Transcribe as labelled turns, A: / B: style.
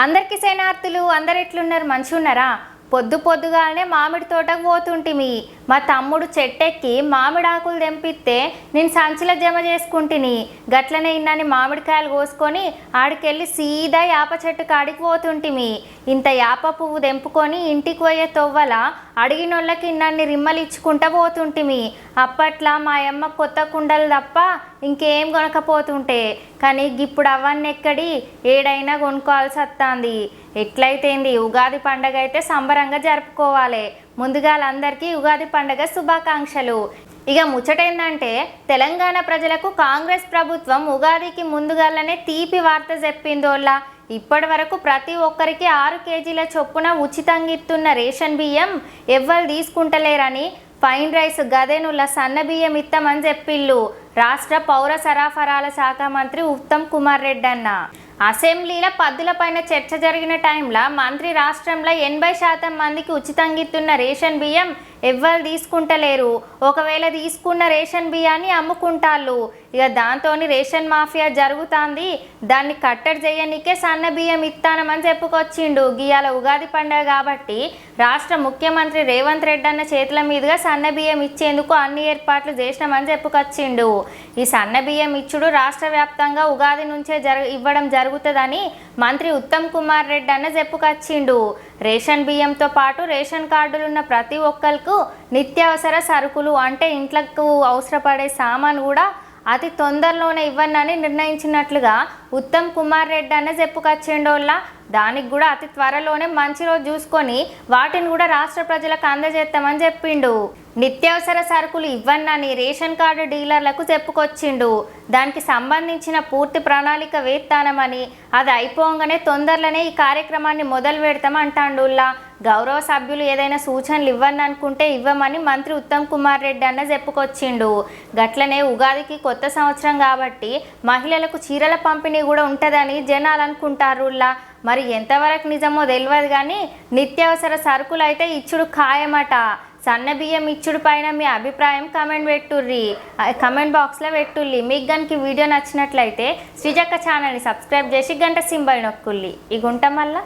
A: అందరికీ సేనార్థులు అందరు ఎట్లున్నారు మంచిగున్నారా? పొద్దుగానే మామిడి తోటకు పోతుంటిమి. మా తమ్ముడు చెట్టెక్కి మామిడి ఆకులు తెంపిస్తే నేను సంచిలో జమ చేసుకుంటుని. గట్లనే ఇన్నని మామిడికాయలు కోసుకొని ఆడికెళ్ళి సీదా యాప చెట్టు కాడికి పోతుంటిమి. ఇంత యాప పువ్వు తెంపుకొని ఇంటికి పోయే తొవ్వల అడిగినోళ్ళకి ఇన్నన్ని రిమ్మలు ఇచ్చుకుంటా పోతుంటిమి. అప్పట్లో మా అమ్మ కొత్త కుండలు తప్ప ఇంకేం కొనకపోతుంటే, కానీ ఇప్పుడు అవన్నీ ఎక్కడి ఏడైనా కొనుక్కోవాల్సి వస్తుంది. ఎట్లయితేంది ఉగాది పండగ అయితే సంబరంగా జరుపుకోవాలి. ముందుగా అందరికీ ఉగాది పండగ శుభాకాంక్షలు. ఇక ముచ్చటేందంటే తెలంగాణ ప్రజలకు కాంగ్రెస్ ప్రభుత్వం ఉగాదికి ముందుగానే తీపి వార్త చెప్పిందోళ్ళ. ఇప్పటి వరకు ప్రతి ఒక్కరికి 6 కేజీల చొప్పున ఉచితంగా ఇస్తున్న రేషన్ బియ్యం ఎవ్వరు తీసుకుంటలేరని, ఫైన్ రైస్ గదేనుల సన్న బియ్యం ఇస్తామని చెప్పిళ్ళు రాష్ట్ర పౌర సరఫరాల శాఖ మంత్రి ఉత్తమ్ కుమార్ రెడ్డి అన్న. అసెంబ్లీలో పద్దులపైన చర్చ జరిగిన టైంలో మంత్రి రాష్ట్రంలో 80% మందికి ఉచితంగా ఇస్తున్న రేషన్ బియ్యం ఎవ్వరు తీసుకుంటలేరు, ఒకవేళ తీసుకున్న రేషన్ బియ్యాన్ని అమ్ముకుంటాళ్ళు. ఇక దాంతో రేషన్ మాఫియా జరుగుతుంది, దాన్ని కట్టడి చేయనికే సన్న బియ్యం ఇస్తానమని చెప్పుకొచ్చిండు. గియాల ఉగాది పండుగ కాబట్టి రాష్ట్ర ముఖ్యమంత్రి రేవంత్ రెడ్డి అన్న చేతుల మీదుగా సన్న బియ్యం ఇచ్చేందుకు అన్ని ఏర్పాట్లు చేసినామని చెప్పుకొచ్చిండు. ఈ సన్న బియ్యం ఇచ్చుడు రాష్ట్ర వ్యాప్తంగా ఉగాది నుంచే ఇవ్వడం జరుగుతుందని మంత్రి ఉత్తమ్ కుమార్ రెడ్డి అన్న చెప్పుకొచ్చిండు. రేషన్ బియ్యంతో పాటు రేషన్ కార్డులున్న ప్రతి ఒక్కరికి నిత్యావసర సరుకులు అంటే ఇంట్లకు అవసరపడే సామాను కూడా అతి తొందరలోనే ఇవ్వనని నిర్ణయించినట్లుగా ఉత్తమ్ కుమార్ రెడ్డి అన్న చెప్పుకొచ్చిండోళ్ళ. దానికి కూడా అతి త్వరలోనే మంచి రోజు చూసుకొని వాటిని కూడా రాష్ట్ర ప్రజలకు అందజేస్తామని చెప్పిండు. నిత్యావసర సరుకులు ఇవ్వనని రేషన్ కార్డు డీలర్లకు చెప్పుకొచ్చిండు. దానికి సంబంధించిన పూర్తి ప్రణాళిక వేస్తానమని, అది అయిపోగానే తొందరలోనే ఈ కార్యక్రమాన్ని మొదలు పెడతామంటాండుల్లా. గౌరవ సభ్యులు ఏదైనా సూచనలు ఇవ్వని అనుకుంటే ఇవ్వమని మంత్రి ఉత్తమ్ కుమార్ రెడ్డి అన్న చెప్పుకొచ్చిండు. గట్లనే ఉగాదికి కొత్త సంవత్సరం కాబట్టి మహిళలకు చీరల పంపిణీ కూడా ఉంటుందని జనాలు అనుకుంటారుల్లా. మరి ఎంతవరకు నిజమో తెలియదు కానీ నిత్యావసర సరుకులు అయితే ఇచ్చుడు ఖాయమట. సన్న బియ్యం ఇచ్చుడు పైన మీ అభిప్రాయం కమెంట్ బాక్స్లో పెట్టుర్రి. మీకు గనుక వీడియో నచ్చినట్లయితే శ్రీజక్క ఛానల్ని సబ్స్క్రైబ్ చేసి గంట సింబల్ నొక్కుల్లి. ఈ గుంట మళ్ళా